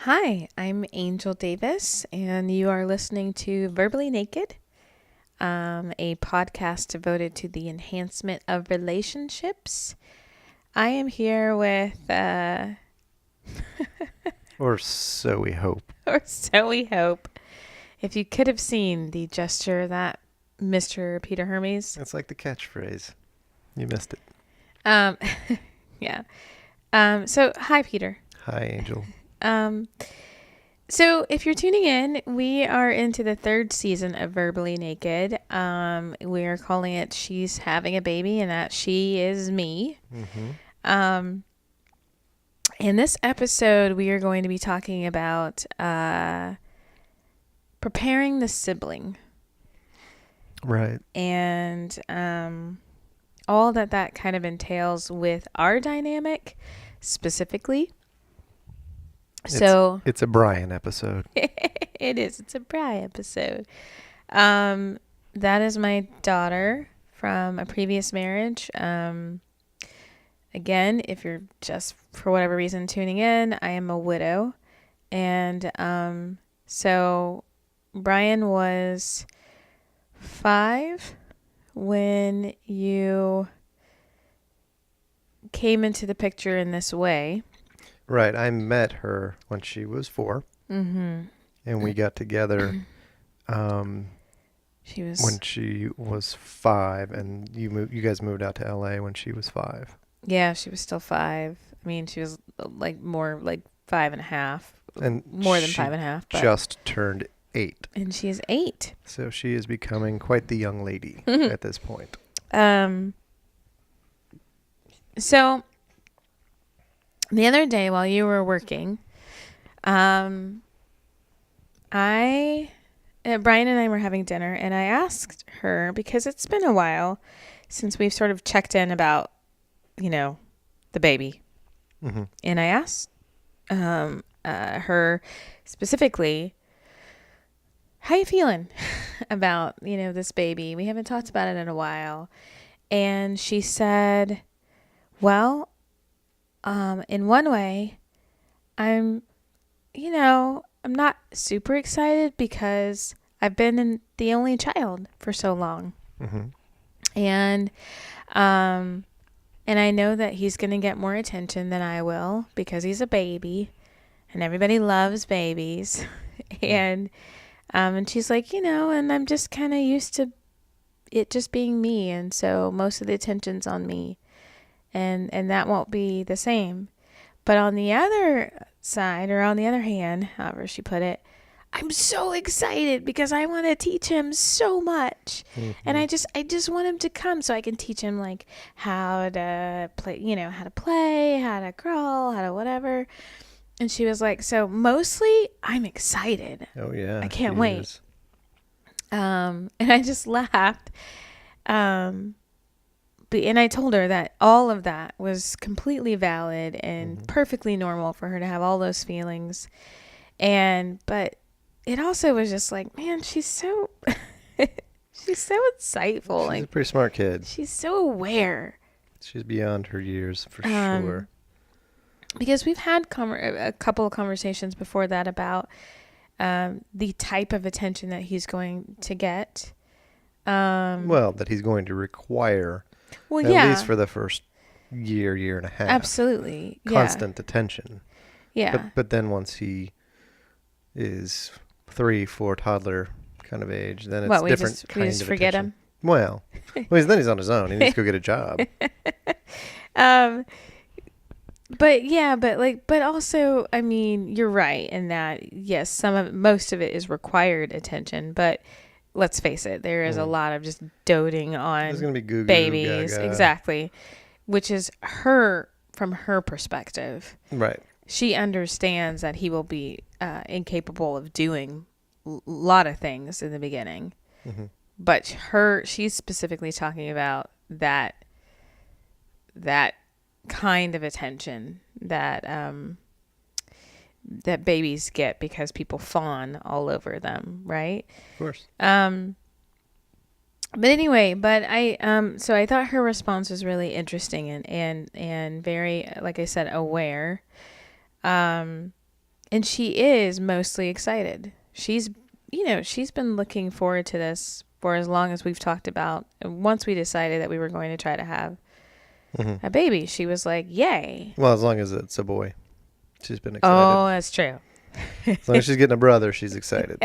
Hi, I'm Angel Davis, and you are listening to Verbally Naked, a podcast devoted to the enhancement of relationships. I am here with, Or so we hope. or so we hope. If you could have seen the gesture that Mr. Peter Hermes, It's like the catchphrase. You missed it. um, yeah. So hi, Peter. Hi, Angel. Um, So, if you're tuning in, we are into the third season of Verbally Naked. We are calling it She's Having a Baby, and that she is me. Mm-hmm. In this episode, we are going to be talking about preparing the sibling. Right. And all that kind of entails with our dynamic specifically. It's a Bryon episode. It is. It's a Bryon episode. That is my daughter from a previous marriage. Again, if you're just for whatever reason tuning in, I am a widow. And so Bryon was 5 when you came into the picture in this way. Right. I met her when she was 4. Mm-hmm. And we got together when she was 5, and you guys moved out to LA when she was 5. Yeah, she was still 5. I mean, she was more like 5.5. And more than 5.5. But just turned 8. And she is 8. So she is becoming quite the young lady at this point. So the other day while you were working, Bryon and I were having dinner, and I asked her, because it's been a while since we've sort of checked in about, the baby. Mm-hmm. And I asked her specifically, how you feeling about, this baby? We haven't talked about it in a while. And she said, well, in one way, I'm not super excited because I've been the only child for so long. Mm-hmm. And I know that he's going to get more attention than I will because he's a baby and everybody loves babies. And she's like, and I'm just kind of used to it just being me. And so most of the attention's on me, and that won't be the same. But on the other side, or on the other hand, however she put it, I'm so excited because I want to teach him so much. Mm-hmm. And I just want him to come so I can teach him like how to play, how to crawl, how to whatever. And she was like, so mostly I'm excited. Oh yeah. I can't wait. And I just laughed. And I told her that all of that was completely valid and perfectly normal for her to have all those feelings. But it also was just like, man, she's so insightful. She's a pretty smart kid. She's so aware. She's beyond her years for sure. Because we've had a couple of conversations before that about the type of attention that he's going to get. That he's going to require. Well, at least for the first year and a half. Absolutely. Constant attention. Yeah. But then once he is 3, 4 toddler kind of age, then it's different kind of attention. We just forget him? Well, then he's on his own. He needs to go get a job. But also, I mean, you're right in that, yes, most of it is required attention, but let's face it, there is a lot of just doting on There's gonna be goo-goo, babies. gaga. Exactly. Which is from her perspective. Right. She understands that he will be incapable of doing a lot of things in the beginning. Mm-hmm. But she's specifically talking about that kind of attention that babies get because people fawn all over them, right? Of course. But anyway, so I thought her response was really interesting and very, like I said, aware. And she is mostly excited. She's been looking forward to this for as long as we've talked about. And once we decided that we were going to try to have a baby, she was like, yay. Well, as long as it's a boy. She's been excited. Oh, that's true. As long as she's getting a brother, she's excited.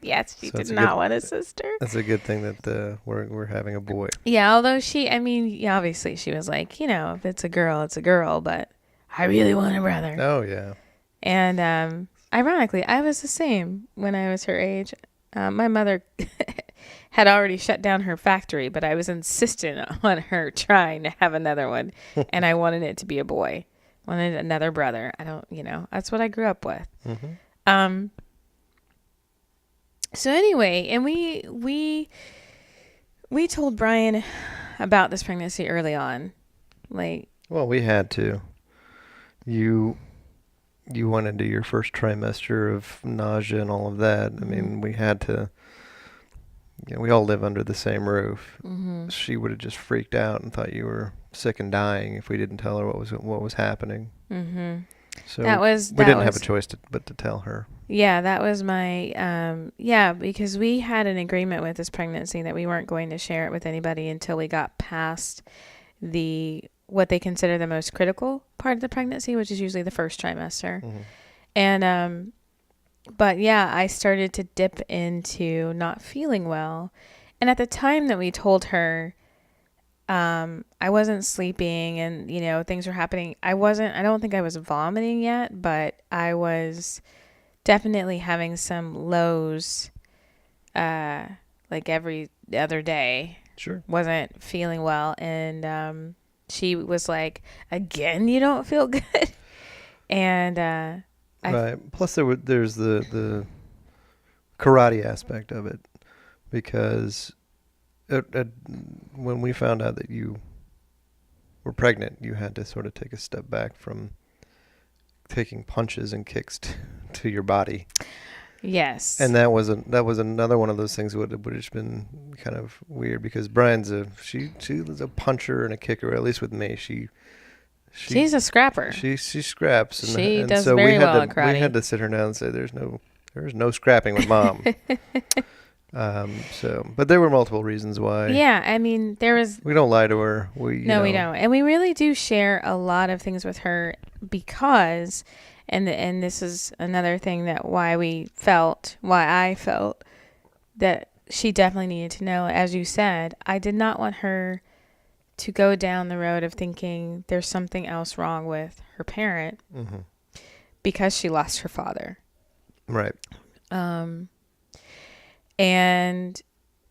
Yes, she did not want a sister. That's a good thing that we're having a boy. Yeah, although obviously she was like, if it's a girl, it's a girl, but I really want a brother. Oh, yeah. And ironically, I was the same when I was her age. My mother had already shut down her factory, but I was insistent on her trying to have another one, and I wanted it to be a boy. Wanted another brother. That's what I grew up with. Mm-hmm. So anyway, and we told Bryon about this pregnancy early on. Well, we had to. You went into your first trimester of nausea and all of that. I mean, we had to. We all live under the same roof. Mm-hmm. She would have just freaked out and thought you were sick and dying if we didn't tell her what was happening. Mm-hmm. So we didn't have a choice but to tell her. Yeah, that was my because we had an agreement with this pregnancy that we weren't going to share it with anybody until we got past what they consider the most critical part of the pregnancy, which is usually the first trimester. Mm-hmm. And but yeah, I started to dip into not feeling well. And at the time that we told her, I wasn't sleeping and, things were happening. I don't think I was vomiting yet, but I was definitely having some lows, like every other day. Sure. Wasn't feeling well. And, she was like, again, you don't feel good. And, right. Plus, there's the karate aspect of it, because when we found out that you were pregnant, you had to sort of take a step back from taking punches and kicks to your body. Yes. And that was another one of those things would have just been kind of weird, because Brion's she was a puncher and a kicker, at least with me. She's a scrapper. She scraps. And, she and does so very well at karate. We had to sit her down and say, "There's no scrapping with Mom." But there were multiple reasons why. Yeah, I mean, there was. We don't lie to her. We don't, and we really do share a lot of things with her because, and this is another thing that why I felt that she definitely needed to know. As you said, I did not want her to go down the road of thinking there's something else wrong with her parent because she lost her father. Right. And,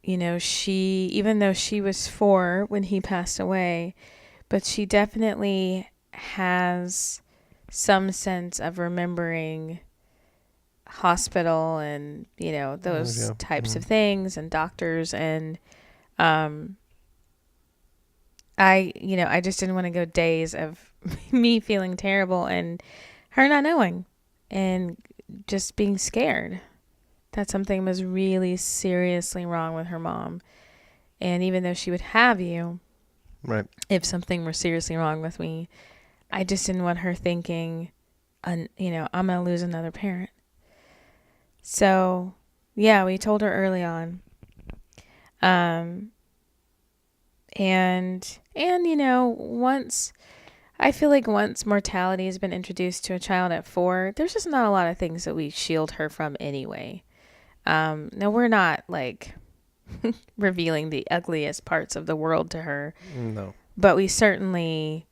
even though she was 4 when he passed away, but she definitely has some sense of remembering hospital and, those types of things and doctors. And, I just didn't want to go days of me feeling terrible and her not knowing and just being scared that something was really seriously wrong with her mom. And even though she would have you, right, if something were seriously wrong with me, I just didn't want her thinking, I'm going to lose another parent. So, yeah, we told her early on. And I feel like once mortality has been introduced to a child at 4, there's just not a lot of things that we shield her from anyway. Now we're not like revealing the ugliest parts of the world to her. No. But we certainly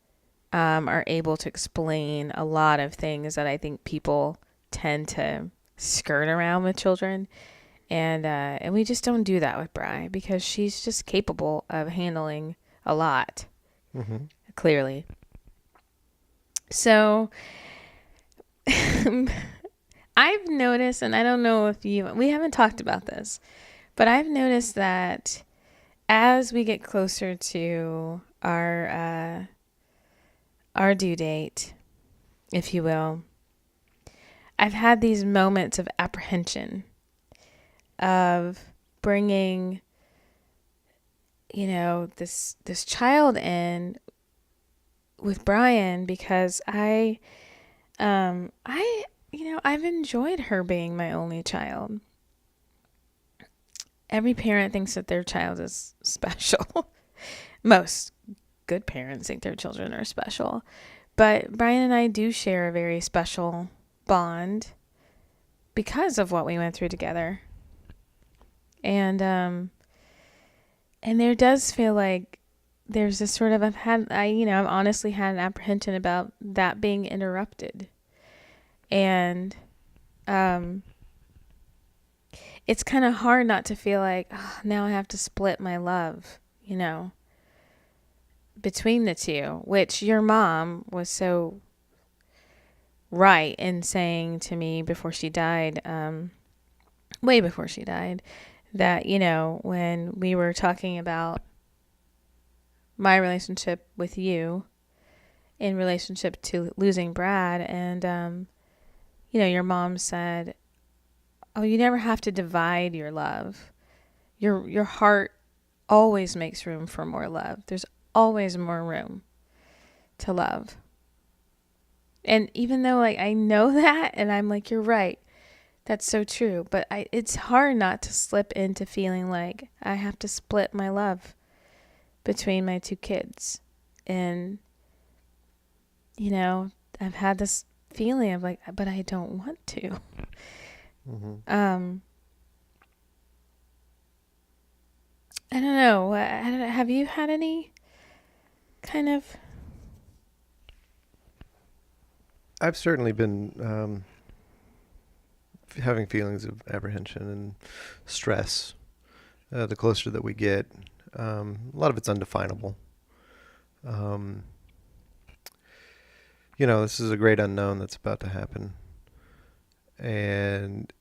are able to explain a lot of things that I think people tend to skirt around with children. And we just don't do that with Bri because she's just capable of handling a lot, clearly. So I've noticed, and I don't know if we haven't talked about this, but I've noticed that as we get closer to our due date, if you will, I've had these moments of apprehension of bringing, this child in with Bryon because I I've enjoyed her being my only child. Every parent thinks that their child is special. Most good parents think their children are special. But Bryon and I do share a very special bond because of what we went through together. And there does feel like there's this sort of I've honestly had an apprehension about that being interrupted. And it's kind of hard not to feel like, oh, now I have to split my love, between the two, which your mom was so right in saying to me before she died, way before she died, that, when we were talking about my relationship with you in relationship to losing Brad, and, your mom said, oh, you never have to divide your love. Your heart always makes room for more love. There's always more room to love. And even though I know that, and I'm like, you're right, that's so true, but it's hard not to slip into feeling like I have to split my love between my two kids. And I've had this feeling of like, but I don't want to. Mm-hmm. I don't know. Have you had any kind of... I've certainly been having feelings of apprehension and stress. The closer that we get, a lot of it's undefinable. This is a great unknown that's about to happen, and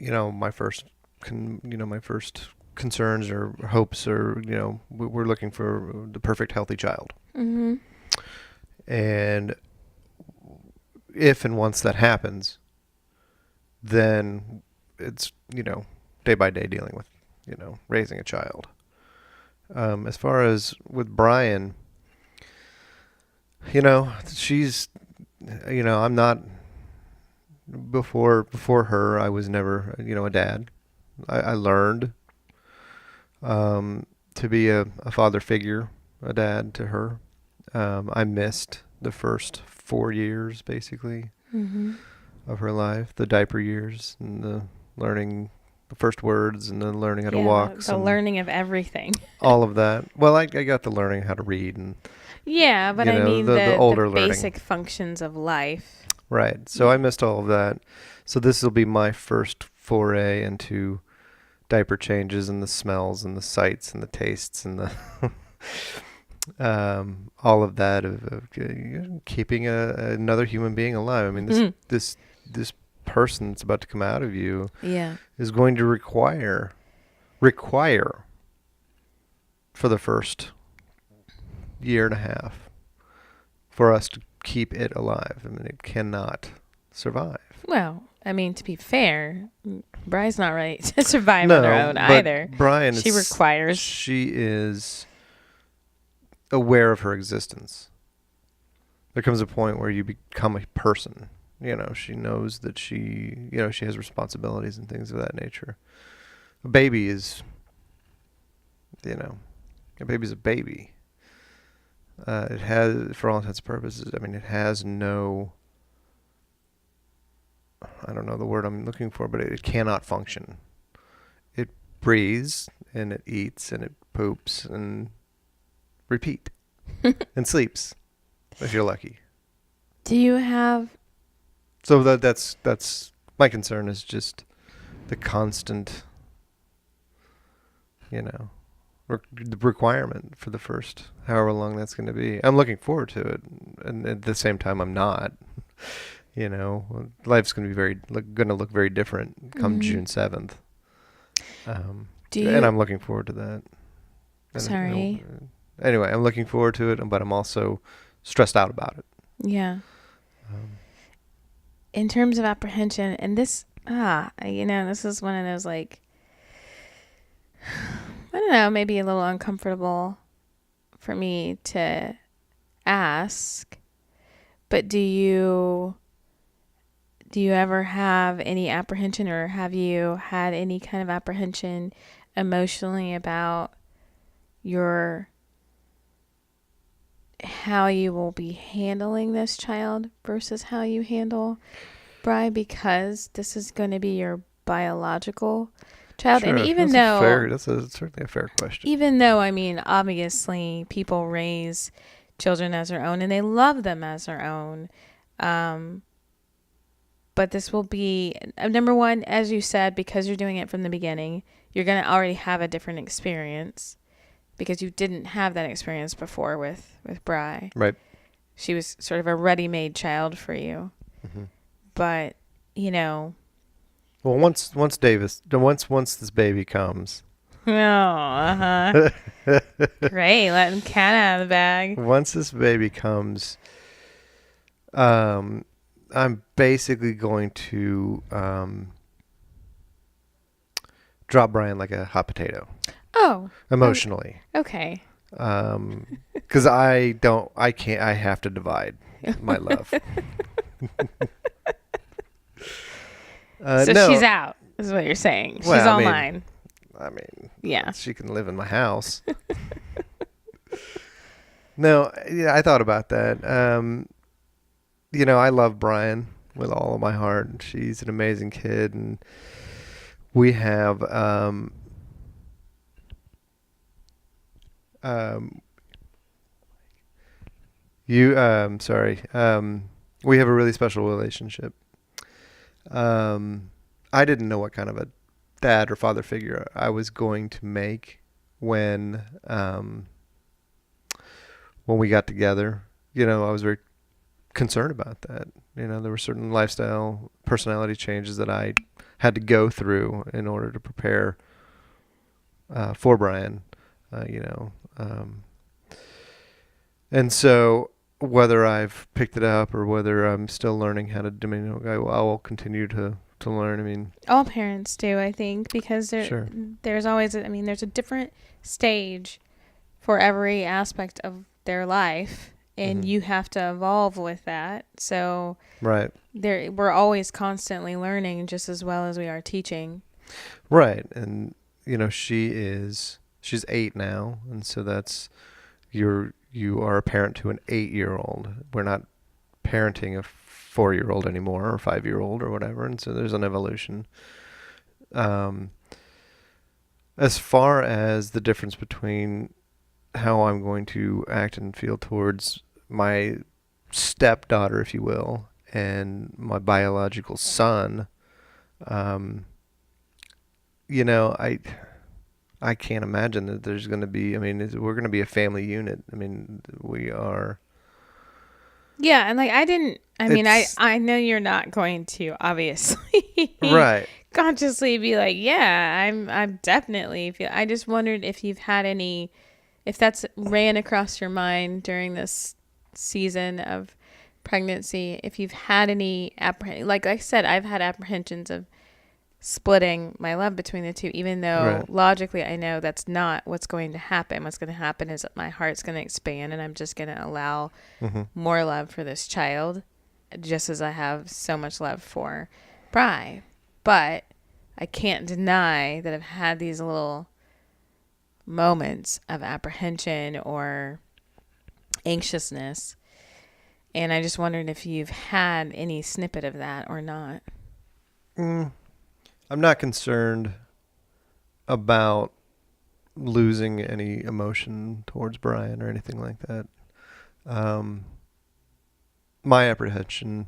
my first concerns or hopes are, we're looking for the perfect healthy child. Mm-hmm. And if and once that happens, then it's, day by day dealing with, raising a child. As far as with Bryon, she's, I'm not, before her, I was never, a dad. I learned to be a father figure, a dad to her. I missed the first 4 years, basically, Mm-hmm. of her life, the diaper years and the learning the first words and then learning how to Yeah, walk. the learning of everything. All of that. Well, I got the learning how to read and, Yeah, but I mean the older the learning. basic functions of life. Right. So I missed all of that. So this will be my first foray into diaper changes and the smells and the sights and the tastes and the all of that of keeping another human being alive. I mean, this person that's about to come out of you is going to require for the first year and a half for us to keep it alive. I mean, it cannot survive. Well, I mean, to be fair, Bry's not ready to survive on her own either. Bryon, She is aware of her existence. There comes a point where you become a person. She knows that she has responsibilities and things of that nature. A baby is, a baby's a baby. It has, for all intents and purposes, I mean, it has no, I don't know the word I'm looking for, but it cannot function. It breathes and it eats and it poops and repeat and sleeps if you're lucky. Do you have... So that's my concern is just the constant, the requirement for the first however long that's going to be. I'm looking forward to it, and at the same time, I'm not. Life's going to look very different come June 7th. And I'm looking forward to that. Sorry. Anyway, I'm looking forward to it, but I'm also stressed out about it. Yeah. In terms of apprehension, and this, this is one of those, like, I don't know, maybe a little uncomfortable for me to ask, but do you do you ever have any apprehension, or have you had any kind of apprehension emotionally about your how you will be handling this child versus how you handle Bry, because this is going to be your biological child? And Sure, that's certainly a fair question. even though, I mean, obviously people raise children as their own and they love them as their own. Um, but this will be, number one, as you said, because you're doing it from the beginning, you're going to already have a different experience because you didn't have that experience before with Bry. Right. She was sort of a ready-made child for you. Hmm. But, you know, Well, once this baby comes, oh, uh-huh. Great, letting cat out of the bag. once this baby comes, I'm basically going to drop Bryon like a hot potato Oh, emotionally. okay. Because I have to divide my love. So No, she's out, is what you're saying. She's Well, I all mean, mine. I mean, Yeah. she can live in my house. No, yeah, I thought about that. I love Bryon with all of my heart. She's an amazing kid, and we have sorry. We have a really special relationship. I didn't know what kind of a dad or father figure I was going to make when we got together. I was very concerned about that. There were certain lifestyle, personality changes that I had to go through in order to prepare for Bryon. And so whether I've picked it up or whether I'm still learning how to do, I will continue to learn. I mean, All parents do, I think, because sure. there's always, there's a different stage for every aspect of their life, and Mhm. you have to evolve with that. So Right. we're always constantly learning just as well as we are teaching. Right. And she's 8 now, and so you are a parent to an 8-year-old. We're not parenting a 4-year-old anymore, or 5-year-old, or whatever, and so there's an evolution. As far as the difference between how I'm going to act and feel towards my stepdaughter, if you will, and my biological son, um, I can't imagine that there's going to be. I mean, we're going to be a family unit. I mean, we are. Yeah, and like It's I know you're not going to obviously right. consciously be like, yeah, I'm definitely feel. I just wondered if you've had any, if that's ran across your mind during this season of pregnancy, if you've had any like I said, I've had apprehensions of splitting my love between the two, even though Right. logically I know that's not what's going to happen. What's going to happen is that my heart's going to expand and I'm just going to allow Mm-hmm. more love for this child, just as I have so much love for Bry. But I can't deny that I've had these little moments of apprehension or anxiousness. And I just wondered if you've had any snippet of that or not. I'm not concerned about losing any emotion towards Bryon or anything like that. My apprehension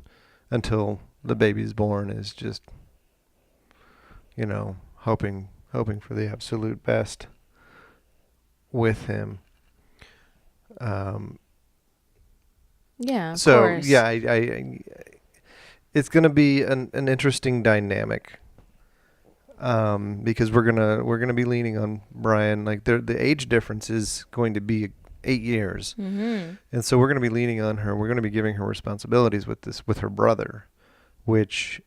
until the baby's born is just, hoping for the absolute best with him. Yeah, of So course. yeah, it's going to be an interesting dynamic. Because we're gonna be leaning on Bryon. Like the age difference is going to be 8 years, Mm-hmm. and so we're gonna be leaning on her. We're gonna be giving her responsibilities with her brother, which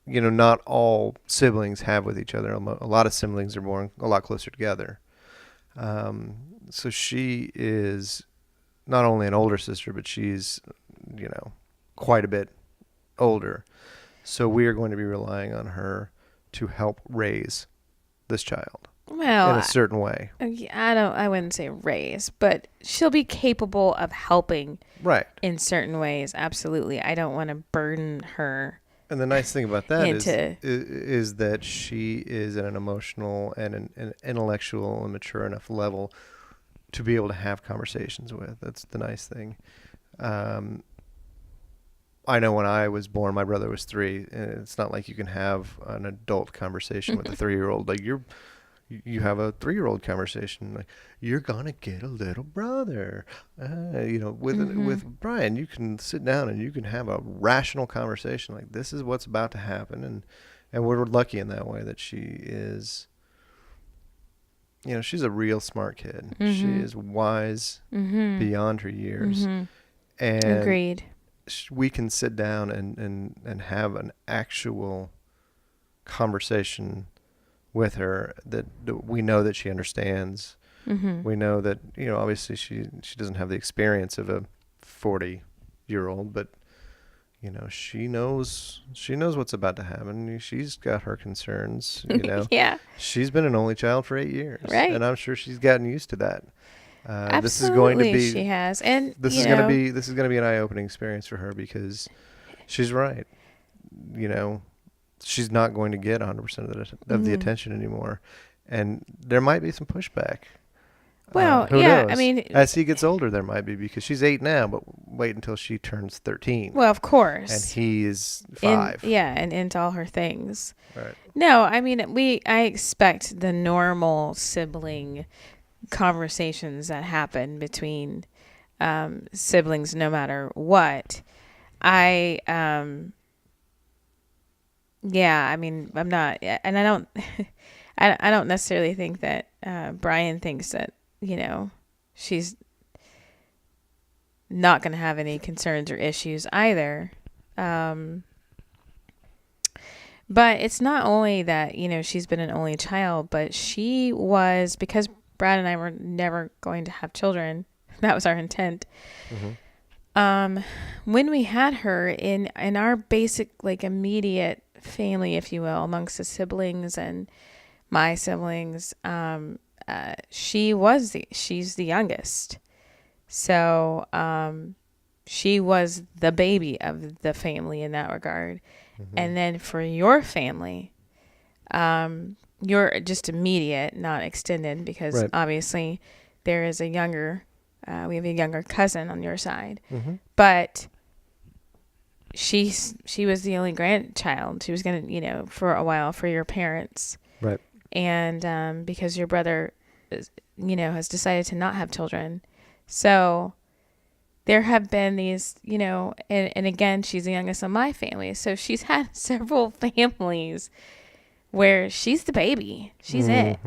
not all siblings have with each other. A lot of siblings are born a lot closer together. So she is not only an older sister, but she's quite a bit older. So we are going to be relying on her to help raise this child in Well, a certain way. I wouldn't say raise, but she'll be capable of helping Right. in certain ways. Absolutely. I don't want to burden her And the nice thing about that into, is that she is at an emotional and an intellectual and mature enough level to be able to have conversations with. That's the nice thing. I know when I was born, my brother was 3, and it's not like you can have an adult conversation with a 3-year-old. Like you have a 3-year-old conversation. Like, you're gonna get a little brother. With Bryon, you can sit down and you can have a rational conversation. Like, this is what's about to happen, and we're lucky in that way that she is. She's a real smart kid. She is wise beyond her years, and agreed. we can sit down and have an actual conversation with her that we know that she understands. We know that, obviously she doesn't have the experience of a 40-year-old, but she knows what's about to happen. She's got her concerns. Yeah. She's been an only child for 8 years, Right. and I'm sure she's gotten used to that. Absolutely, this is going to be she has, and this is going to be an eye-opening experience for her, because she's right. She's not going to get 100% of the attention anymore, and there might be some pushback. Well, who yeah, knows? I mean, as he gets older, there might be, because she's 8 now, but wait until she turns 13. well, of course, and he is 5. and into all her things. Right. No, I mean, I expect the normal sibling conversations that happen between siblings, no matter what. I mean, I'm not, and I don't, I don't necessarily think that Bryon thinks that she's not going to have any concerns or issues either. But it's not only that, she's been an only child, but she was, because Brad and I were never going to have children. That was our intent. When we had her in our basic, immediate family, if you will, amongst the siblings and my siblings, she's the youngest. So, she was the baby of the family in that regard. And then for your family, you're just immediate, not extended, because Right. obviously there is we have a younger cousin on your side, but she was the only grandchild. She was going to, for a while, for your parents. Right. And, because your brother, has decided to not have children. So there have been these, and again, she's the youngest of my family. So she's had several families where she's the baby. She's it.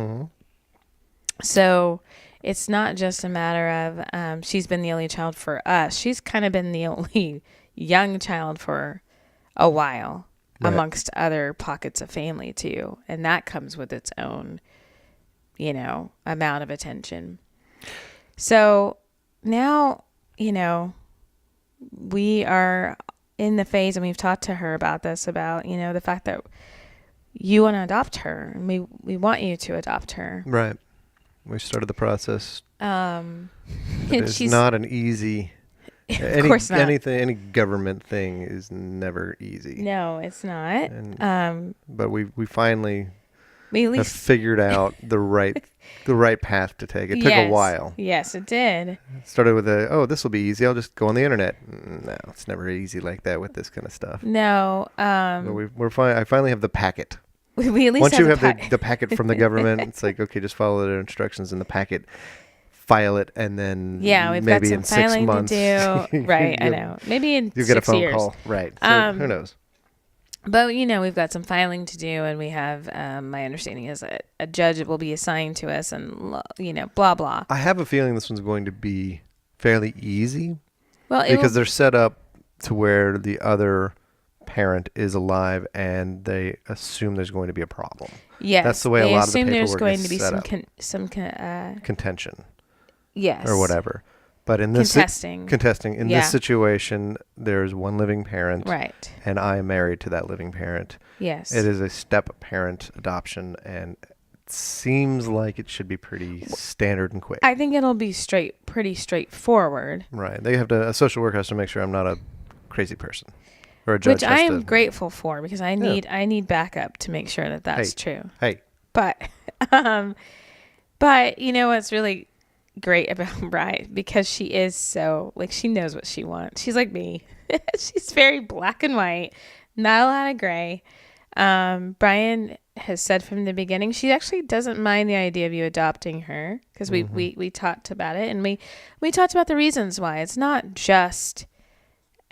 So it's not just a matter of she's been the only child for us. She's kind of been the only young child for a while, Right. amongst other pockets of family too. And that comes with its own, amount of attention. So now, we are in the phase, and we've talked to her about this, about, the fact that you want to adopt her, and we want you to adopt her. Right. We started the process. And It's not an easy. Of course not. Any government thing is never easy. No, it's not. But we finally We at have least figured out the right path to take. It took a while. Yes, it did. It started with this will be easy. I'll just go on the internet. No, it's never easy like that with this kind of stuff. No. But we're fine. I finally have the packet. We at least Once you have the the packet from the government, it's like, okay, just follow the instructions in the packet, file it, and then we've maybe got some in 6 filing months, to do. Right, I know. Maybe in you 6 get a phone years. call. Right. So who knows? But, we've got some filing to do, and we have, my understanding is that a judge will be assigned to us, and, blah, blah. I have a feeling this one's going to be fairly easy, Well, because they're set up to where the other parent is alive, and they assume there's going to be a problem. yes, That's the way a lot of the assume there's paperwork going is to be set some up. Contention yes, or whatever. But in this contesting in Yeah. this situation, there's one living parent, Right. and I am married to that living parent. Yes. It is a step parent adoption, and it seems like it should be pretty standard and quick. I think it'll be pretty straightforward. Right. A social worker has to make sure I'm not a crazy person, or a Which judge I has am to. grateful for, because I need backup to make sure that that's true. Hey. But but you know what's really great about Bride, because she is so, like, she knows what she wants. She's like me. She's very black and white, not a lot of gray. Bryon has said from the beginning she actually doesn't mind the idea of you adopting her, because we talked about it, and we talked about the reasons why. It's not just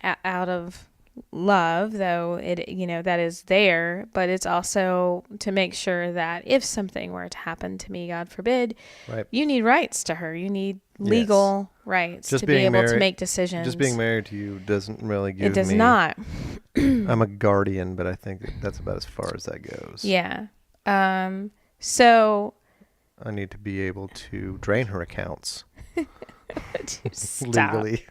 out of love, though it, you know, that is there, but it's also to make sure that if something were to happen to me, God forbid, Right. you need rights to her. You need legal rights Just to be being able to married- make decisions. Just being married to you doesn't really give me. It does not. I'm a guardian, but I think that's about as far as that goes. Yeah. So I need to be able to drain her accounts stop. legally.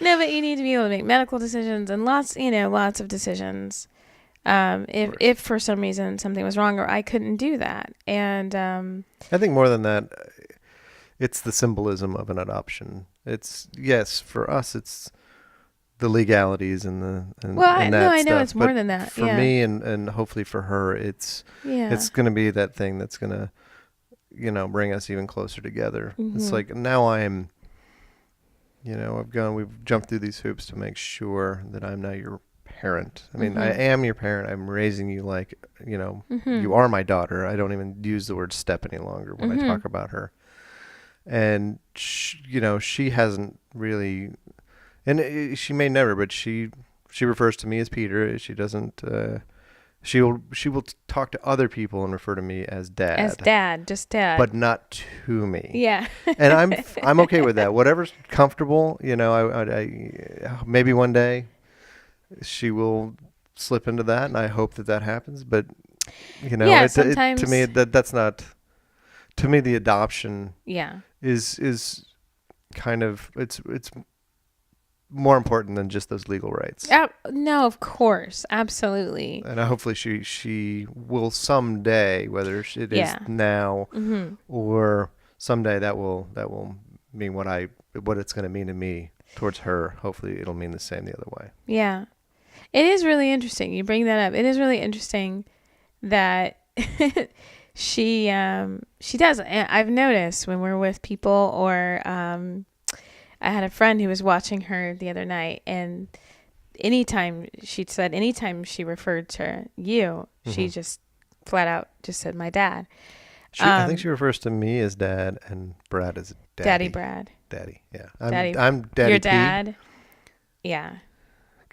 No, but you need to be able to make medical decisions and lots of decisions. If for some reason something was wrong or I couldn't do that. And I think more than that, it's the symbolism of an adoption. It's, yes, for us, it's the legalities and that I know stuff. it's more But than that. For me and hopefully for her, it's going to be that thing that's going to, bring us even closer together. Mm-hmm. It's like now I'm, we've jumped through these hoops to make sure that I'm now your parent. I mean, I am your parent. I'm raising you like, you are my daughter. I don't even use the word step any longer when I talk about her. And, she hasn't really, and she may never, but she refers to me as Peter. She doesn't, she will talk to other people and refer to me as dad. As dad, just dad. But not to me. Yeah. And I'm okay with that. Whatever's comfortable, I maybe one day she will slip into that, and I hope that happens. But sometimes to me that's not. To me, the adoption is kind of it's more important than just those legal rights. No, of course, absolutely. And hopefully she will someday, whether it is now or someday, that will mean what it's going to mean to me towards her. Hopefully it'll mean the same the other way. Yeah. It is really interesting. You bring that up. It is really interesting that she does. I've noticed when we're with people, or I had a friend who was watching her the other night, and anytime she referred to you, she just flat out just said my dad. I think she refers to me as dad and Brad as daddy. Daddy Brad. Daddy, yeah. I'm Daddy Your P. dad. Yeah.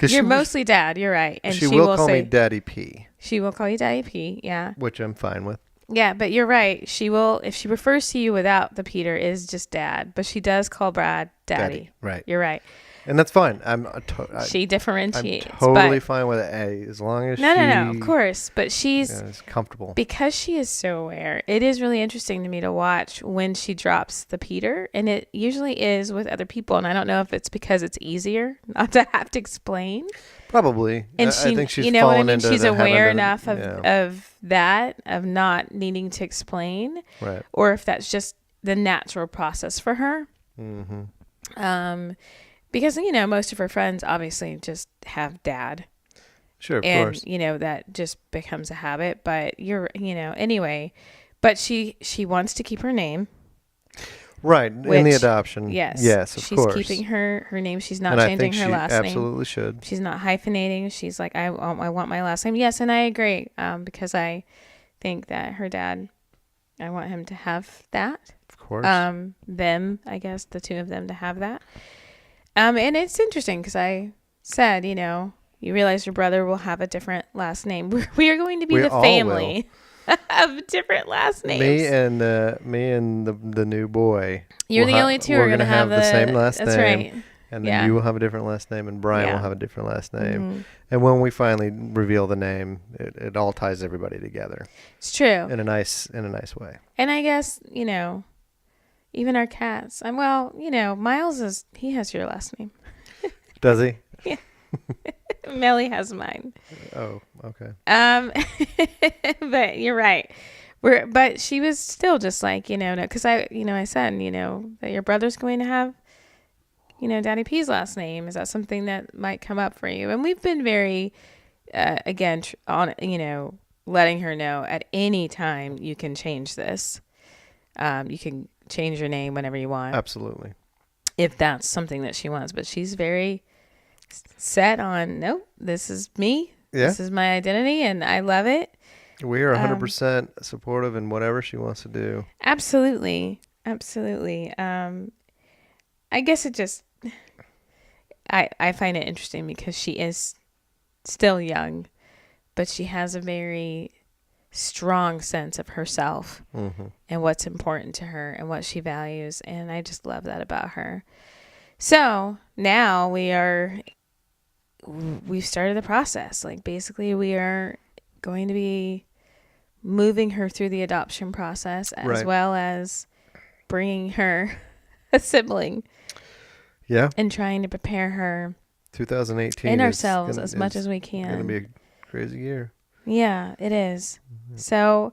You're mostly dad. You're right. And she will call me Daddy P. She will call you Daddy P. Yeah. Which I'm fine with. Yeah, but you're right. She will, if she refers to you without the Peter, is just dad. But she does call Brad Daddy. Right. You're right. And that's fine. She differentiates. I'm totally fine with it. As long as No, of course. But she's is comfortable. Because she is so aware. It is really interesting to me to watch when she drops the Peter, and it usually is with other people. And I don't know if it's because it's easier not to have to explain. Probably. And I think she's you know what I mean? into She's aware having enough of that, of not needing to explain. Right. Or if that's just the natural process for her. Mm-hmm. Because, most of her friends obviously just have dad. Sure, of course. And, that just becomes a habit. But anyway. But she wants to keep her name. Right, in the adoption. Yes, of course. She's keeping her name. She's not and changing her last name. She absolutely should. She's not hyphenating. She's like, I want my last name. Yes, and I agree. Because I think that her dad, I want him to have that. Of course. Them, I guess, the two of them to have that. And it's interesting because I said, you realize your brother will have a different last name. We are going to be the family of different last names. Me and the new boy. You're the only two who are going to have the same last name. That's right. And then you will have a different last name, and Bryon will have a different last name. Mm-hmm. And when we finally reveal the name, it all ties everybody together. It's true. In a nice way. And I guess, Even our cats. Miles he has your last name. Does he? Yeah. Melly has mine. Oh, okay. But you're right. But she was still just like, because I said, that your brother's going to have, Daddy P's last name. Is that something that might come up for you? And we've been very, again, letting her know at any time you can change this. You can change your name whenever you want. Absolutely. If that's something that she wants. But she's very set on, nope, this is me. Yeah. This is my identity, and I love it. We are 100% supportive in whatever she wants to do. Absolutely. Absolutely. I guess it just, I find it interesting because she is still young, but she has a very strong sense of herself and what's important to her and what she values. And I just love that about her. So now we've started the process. Like basically we are going to be moving her through the adoption process as well as bringing her a sibling. Yeah. And trying to prepare her 2018 and ourselves as much as we can. It's going to be a crazy year. Yeah, it is. So,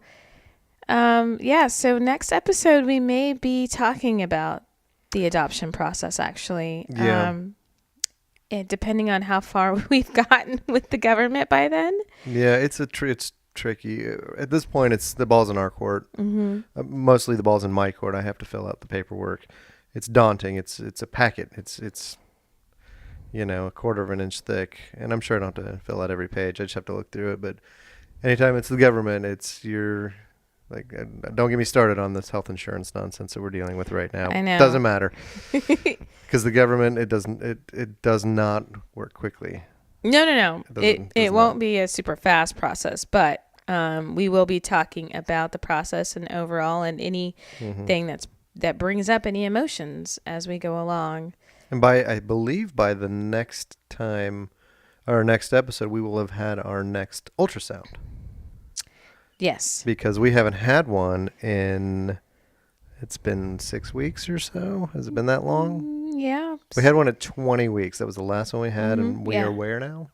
so next episode we may be talking about the adoption process actually. Yeah. Depending on how far we've gotten with the government by then. Yeah, it's tricky. At this point, it's the ball's in our court. Mostly the ball's in my court. I have to fill out the paperwork. It's daunting. It's a packet. It's a quarter of an inch thick, and I'm sure I don't have to fill out every page. I just have to look through it. But anytime it's the government, it's your don't get me started on this health insurance nonsense that we're dealing with right now. I know. Doesn't matter because the government it does not work quickly. No. It won't be a super fast process, but we will be talking about the process and overall and anything that brings up any emotions as we go along. And I believe by the next time, our next episode, we will have had our next ultrasound. Yes. Because we haven't had one it's been 6 weeks or so. Has it been that long? Yeah. We had one at 20 weeks. That was the last one we had. And we are where now?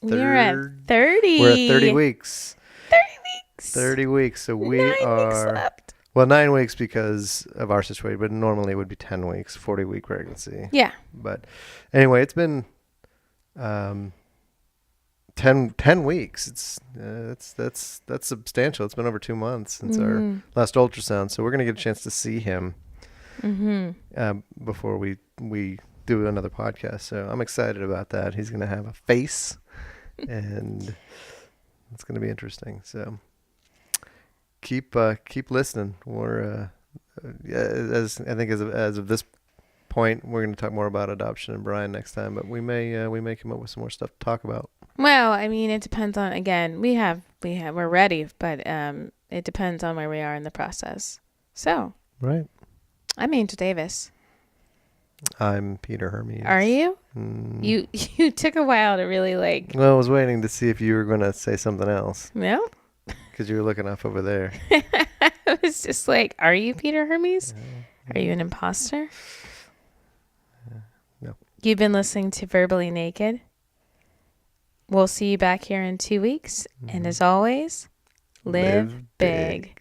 We're at 30. We're at 30 weeks. 30 weeks. 30 weeks. So we 9 are... weeks left. Well, 9 weeks because of our situation, but normally it would be 10 weeks, 40-week pregnancy. Yeah. But anyway, it's been 10 weeks. That's substantial. It's been over 2 months since our last ultrasound, so we're gonna get a chance to see him before we do another podcast. So I'm excited about that. He's gonna have a face, and it's gonna be interesting. So keep listening. We're as of this point, we're going to talk more about adoption and Bryon next time, but we may come up with some more stuff to talk about. Well, I mean, it depends on, again, we're ready, but it depends on where we are in the process. So, right. I'm Angel Davis. I'm Peter Hermes. Are you? You took a while to really Well, I was waiting to see if you were going to say something else. No? Because you were looking off over there. I was just like, are you Peter Hermes? Are you an imposter? No. You've been listening to Verbally Naked. We'll see you back here in 2 weeks. And as always, live big.